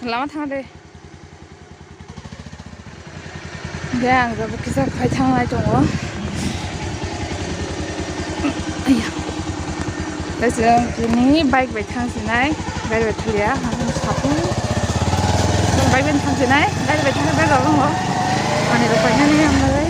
Lama थाङा दे दे आं दाबो किसा फाय थांनाय दङ आया जों दिनै बाइक बाय थांसैनाय गारि बाय थालिया आं साफुं बाइक बाय थांसैनाय गारि बाय थांनो बाइकआव दङ माने रुपायनानै आमलाय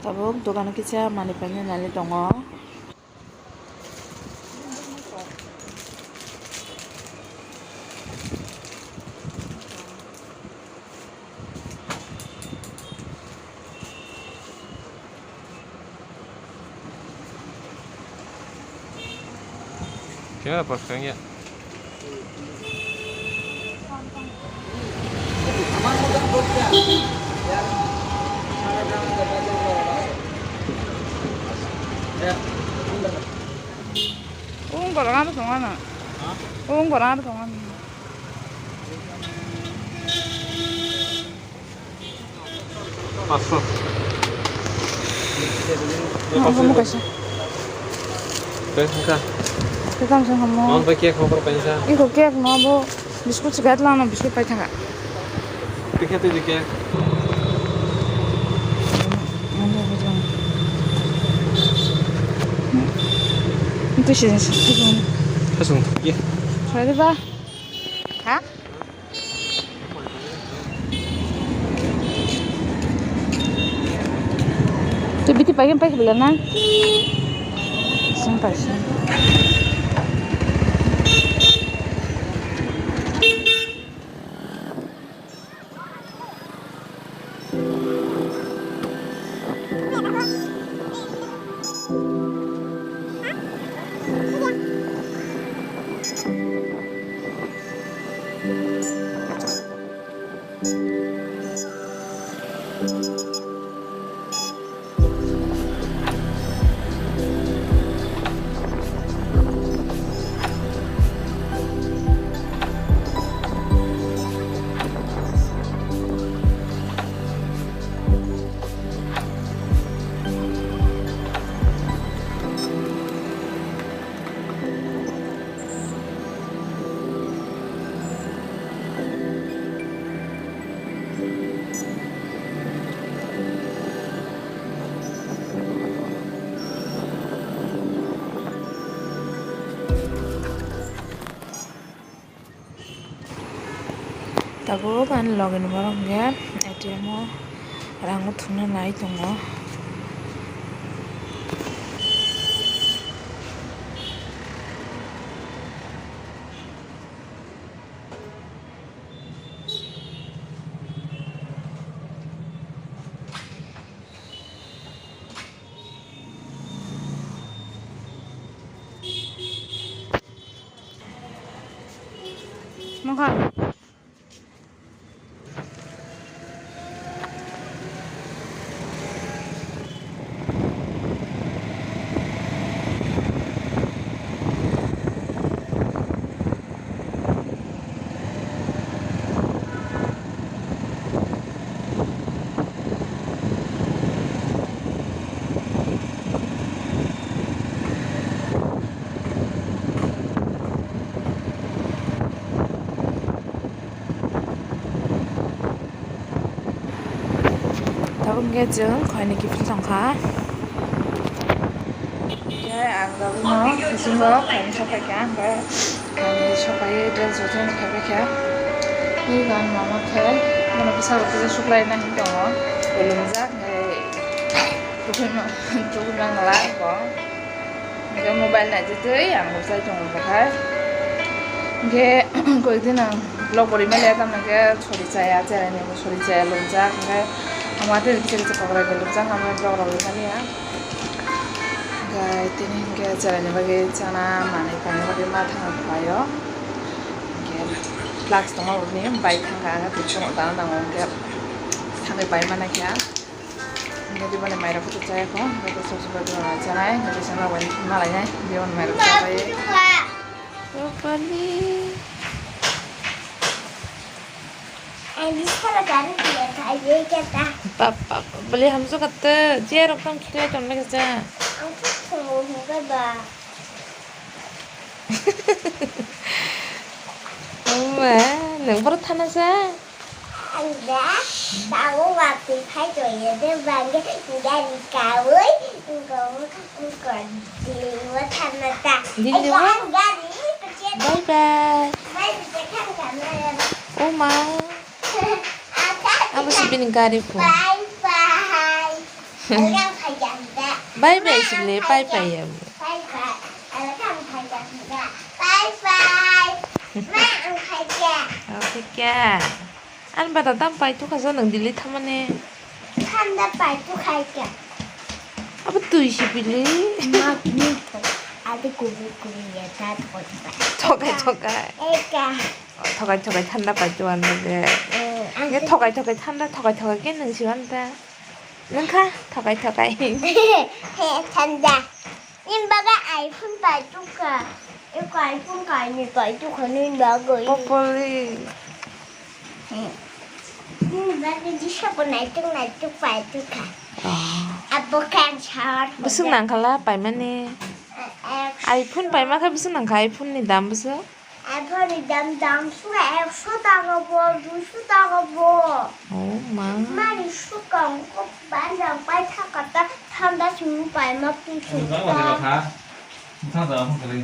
Tabuk dokan kita mani pengen nali tongo. Gimana porsinya? Koran ada kemana? Koran ada kemana? Masuk. Kamu kasih. Pensa. Kita langsung kamu. Mau pakai koper pensa. Iko kek mau biskut segat lah, no biskut pakai tangga. Pakai tu juga. Itu sih sih. Langsung. Iya. Sudah deh, Pak. Hah? Tu biti pakai belanan. Sampai sih. Tabuk kan login barang ya, ATM orang utuna naik tunggu. Makan. Tabuk ngejeng, kau ini kipil tangka. Ya, aku mau isungok, kau ini sampai kan, kau ini sampai dress hotel sampai kan. Ini kan mama kau, mana bisa kita supply nanti dong, belum zak, tuh nang ngelak kok. Nggak mobile aja tuh, yang usah cuma pakai. Nggak, kau itu nang blog beri malah tam nggak sorry saya aja, ini aku sorry saya lonjak, nggak. Amatir bisa pakai gelap jang, kami blog beri malah ya. Nggak, ini nggak caranya bagi cana mana, kami bagi mata apa yo. Nggak, flags tuh mau nih, baik nggak, picture utara nang nggak, kami baik mana ya. Nggak di mana mereka foto saya kok, nggak tahu seperti mana caranya, nggak bisa nawain malahnya, dia on mereka saya. Barbi. Anh 살아가는 길에 다 얘기했다. 빠빠 빨리 함수 같다 지혜로 좀 키래 좀 내겠자 엄청 먹는 거다. 왜 능보로 타나서 Anh đã tao vào thì phải rồi để vàng cái ra đi cào ấy còn đi qua thăm là ta đi anh đi ra quá anh ra đi cái chết bye bye mấy cái khăn cảm ơn 오마 à 아버지 비는 가리고 bye bye anh đang phải dặn ta 바이바이 있을래 바이바이 bye bye anh đang phải dặn ta bye bye má ăn phải cha 오케이 ăn bà tao tắm bay tu 가서 능 딜리 타만해 khăn đã phải tôi khai cả 아버 뚜이시 빌리 má biết 아들 고기야 다 더다 토가이 애가 토가이 탄다 발 좋아하는데 이게 응 토가이 탄다 토가이 깨는 시간다 능카 토가이 산다 인바가 아이폰 발주가 이거 아이폰가 아니고 이거는 먹어 뽀뽀리 인바가 지셔보 날쭉 발주가 아빠랑 잘 무슨 낭칼라 빨만해 아이폰 빨만해 무슨 낭카 아이폰이 남 무슨 아빠는 담담 수가 수다가 뭐 오마 많이 수가 없고 만장 빨리 타갔다 탄다 주문 빨리 먹고 你等我这个盘，你看怎么可以？